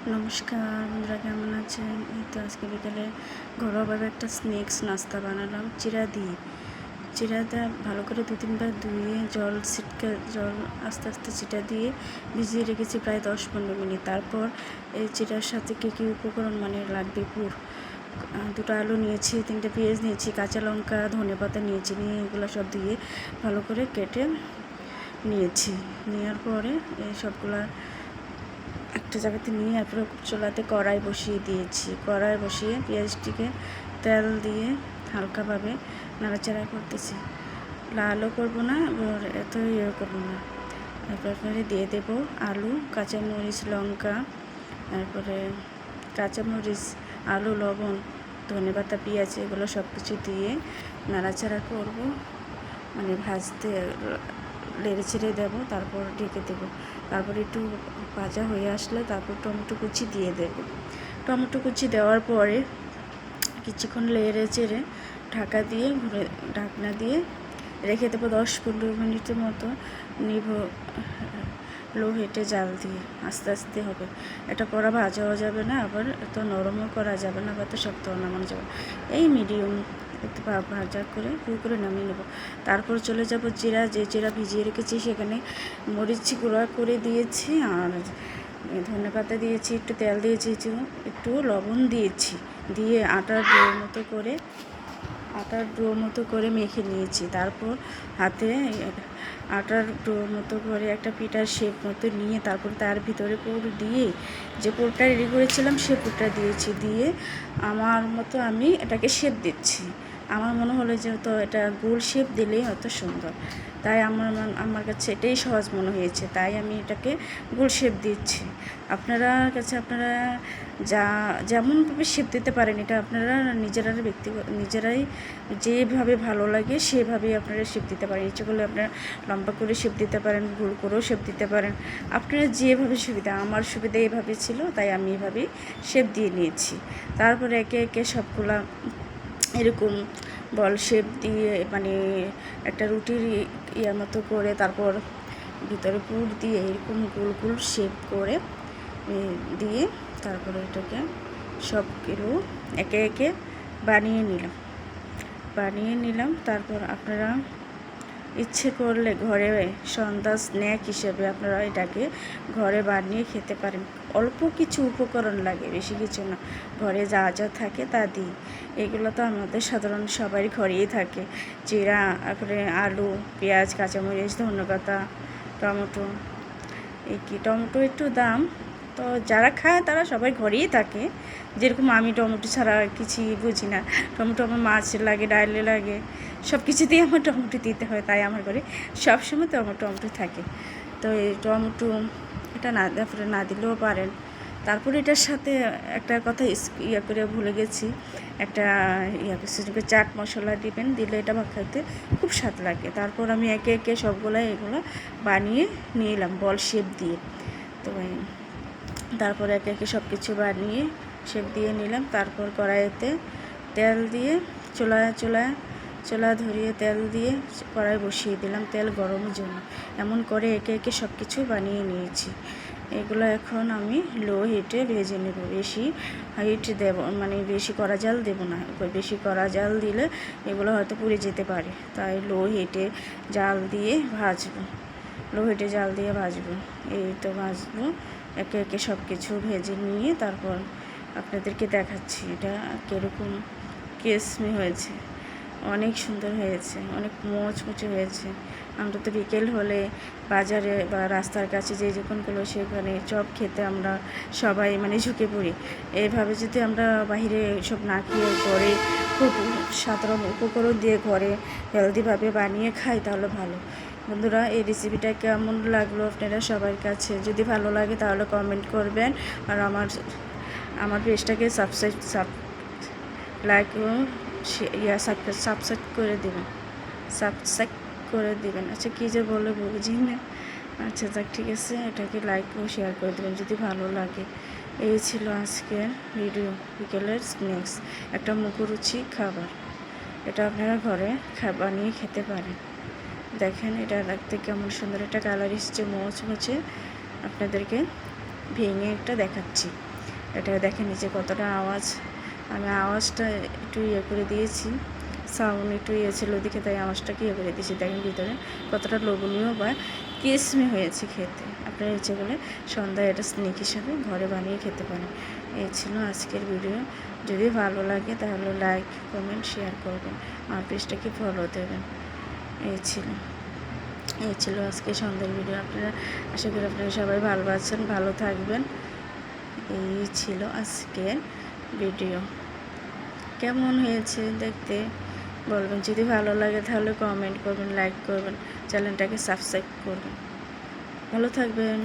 নমস্কার বন্ধুরা, কেমন আছেন? এই তো আজকে বিকালে ঘরোয়াভাবে একটা স্ন্যাক্স নাস্তা বানালাম চিরাটা ভালো করে 2-3 বার ধুয়ে জল আস্তে আস্তে চিটা দিয়ে ভিজিয়ে রেখেছি প্রায় 10-15 মিনিট। তারপর এই চিরার সাথে কী উপকরণ লাগবে দুটো আলু নিয়েছি, 3টে পেঁয়াজ নিয়েছি, কাঁচা লঙ্কা, ধনেপাতা নিয়েছি, নিয়ে এগুলো সব দিয়ে ভালো করে কেটে নিয়েছি। নেওয়ার পরে এই সবগুলা একটা জায়গাতে নিয়ে তারপরে চুলাতে কড়াই বসিয়ে দিয়েছি। কড়াই বসিয়ে পেঁয়াজটিকে তেল দিয়ে হালকাভাবে নাড়াচাড়া করতেছি। লালও করবো না, এত করবো না। তারপরে দিয়ে দেবো আলু, কাঁচামরিচ, লঙ্কা, তারপরে কাঁচামরিচ, আলু, লবণ, ধনেপাতা, পেঁয়াজ, এগুলো সব কিছু দিয়ে নাড়াচাড়া করবো, ভাজতে নেড়ে ছেড়ে দেবো। তারপর ঢেকে দেবো। তারপর একটু ভাজা হয়ে আসলে তারপর টমেটো কুচি দিয়ে দেবো। টমেটো কুচি দেওয়ার পরে কিছুক্ষণ নেড়ে চেড়ে ঢাকনা দিয়ে রেখে দেবো 10-15 মিনিটের মতো। নিব লো হিটে জাল দিয়ে আস্তে আস্তে হবে। এটা করা ভাজাও যাবে না, আবার এত নরমও করা যাবে না, আবার তো শক্তও নামানো যাবে। এই মিডিয়াম একটু ভাজা করে নামিয়ে নেব। তারপর চলে যাব যে জিরা ভিজিয়ে রেখেছি সেখানে মরিচ গুঁড়া করে দিয়েছি, আর ধনেপাতা দিয়েছি, একটু তেল দিয়েছি, একটু লবণ দিয়েছি, দিয়ে আটার ডো মতো করে মেখে নিয়েছি। তারপর হাতে আটার ডো মতো করে একটা পিঠার শেপ মতো নিয়ে তারপর তার ভিতরে পুর দিয়ে যে পুরটা রেডি করেছিলাম সে পুরটা দিয়েছি। দিয়ে আমার মতো আমি এটাকে শেপ দিচ্ছি। আমার মনে হলো যে তো এটা গোল শেপ দিলেই হয়তো সুন্দর, তাই আমার কাছে এটাই সহজ মনে হয়েছে, তাই আমি এটাকে গোল শেপ দিচ্ছি। আপনারা যেমনভাবে শেপ দিতে পারেন, এটা আপনারা নিজেরাই যেভাবে ভালো লাগে সেভাবেই আপনারা শেপ দিতে পারেন। ইচ্ছে করলে আপনারা লম্বা করে শেপ দিতে পারেন, গোল করেও শেপ দিতে পারেন, আপনারা যেভাবে সুবিধা। আমার সুবিধা এভাবে ছিল, তাই আমি এভাবেই শেপ দিয়ে নিয়েছি। তারপরে একে একে সবগুলা এরকম বল শেপ দিয়ে একটা রুটির মতো করে তারপর ভিতরে পুর দিয়ে এরকম গোল গোল শেপ করে দিয়ে তারপরে এটাকে সবগুলো একে একে বানিয়ে নিলাম। তারপর আপনারা ইচ্ছে করলে ঘরে সন্ধ্যা স্ন্যাক হিসেবে আপনারা এটাকে ঘরে বানিয়ে খেতে পারেন। অল্প কিছু উপকরণ লাগে, বেশি কিছু না, ঘরে যা যা থাকে তা দিই। এগুলো তো আমাদের সাধারণ সবারই ঘরেই থাকে। জিরা, তারপরে আলু, পেঁয়াজ, কাঁচামরিচ, ধনেপাতা, টমেটো। টমেটো একটু দাম, তো যারা খায় তারা সবাই ঘরেই থাকে। যেরকম আমি টমেটো ছাড়া কিছুই বুঝি না। টমেটো আমার মাছ লাগে, ডালে লাগে, সব কিছুতেই আমার টমেটো দিতে হয়, তাই আমার ঘরে সবসময় তো আমার টমেটো থাকে। তো এই টমেটো এটা না দিলেও পারেন। তারপরে এটার সাথে একটা কথা করে ভুলে গেছি, একটা চাট মশলা দিলে এটা খাইতে খুব স্বাদ লাগে। তারপর আমি একে একে এগুলো বানিয়ে নিলাম বল শেপ দিয়ে। তো তারপর একে একে সব কিছু বানিয়ে শেপ দিয়ে নিলাম। তারপর কড়াইতে তেল দিয়ে চোলা ধরিয়ে তেল দিয়ে কড়াই বসিয়ে দিলাম তেল গরমের জন্য। এমন করে একে একে সব কিছু বানিয়ে নিয়েছি। এগুলো এখন আমি লো হিটে ভেজে নেব। বেশি হিট দেব বেশি কড়া জাল দেব না, বেশি কড়া জাল দিলে এগুলো হয়তো পুড়ে যেতে পারে, তাই লো হিটে জাল দিয়ে ভাজবো। এই তো ভাজবো। একে একে সব কিছু ভেজে নিয়ে তারপর আপনাদেরকে দেখাচ্ছি এটা কীরকম ক্রিসমি হয়েছে। অনেক সুন্দর হয়েছে, অনেক মুচমুচে হয়েছে। আমরা তো বিকেল হলে বাজারে বা রাস্তার কাছে যে দোকানগুলো সেখানে চপ খেতে আমরা সবাই ঝুঁকে পড়ি। এইভাবে যদি আমরা বাহিরে সব না খেয়ে ঘরে খুব সাধারণ উপকরণ দিয়ে ঘরে হেলদিভাবে বানিয়ে খাই তাহলে ভালো। বন্ধুরা, এই রেসিপিটা কেমন লাগলো আপনারা সবার কাছে? যদি ভালো লাগে তাহলে কমেন্ট করবেন, আর আমার পেজটাকে লাইক সাবস্ক্রাইব করে দেবেন। আচ্ছা, কী যে বলে বুঝি না। আচ্ছা যাক, ঠিক আছে, এটাকে লাইক ও শেয়ার করে দেবেন যদি ভালো লাগে। এই ছিল আজকের ভিডিও, বিকেলের স্ন্যাক্স, একটা মুখরুচি খাবার। এটা আপনারা ঘরে বানিয়ে খেতে পারেন। দেখেন এটা রাখতে কেমন সুন্দর একটা কালার এসছে, মুচমুচে। আপনাদেরকে ভেঙে একটা দেখাচ্ছি। এটা দেখেন নিচে কতটা আওয়াজ, আমি আওয়াজটা একটু ইয়ে করে দিয়েছি, সাউন্ড একটু ইয়ে ছিল ওদিকে, তাই আওয়াজটাকে ইয়ে করে দিয়েছি। দেখেন ভিতরে কতটা লোভনীয় বা কিসমি হয়েছে খেতে। আপনারা ইচ্ছে করলে সন্ধ্যায় এটা স্ন্যাক হিসাবে ঘরে বানিয়ে খেতে পারেন। এই ছিল আজকের ভিডিও। যদি ভালো লাগে তাহলে লাইক, কমেন্ট, শেয়ার করবেন, আমার পেজটাকে ফলো দেবেন। এই ছিল আজকে সন্ধ্যার ভিডিও। আপনারা আশা করি আপনারা সবাই ভালো আছেন, ভালো থাকবেন। এই ছিল আজকের ভিডিও। কেমন হয়েছে দেখতে বলবেন। যদি ভালো লাগে তাহলে কমেন্ট করবেন, লাইক করবেন, চ্যানেলটাকে সাবস্ক্রাইব করবেন। ভালো থাকবেন।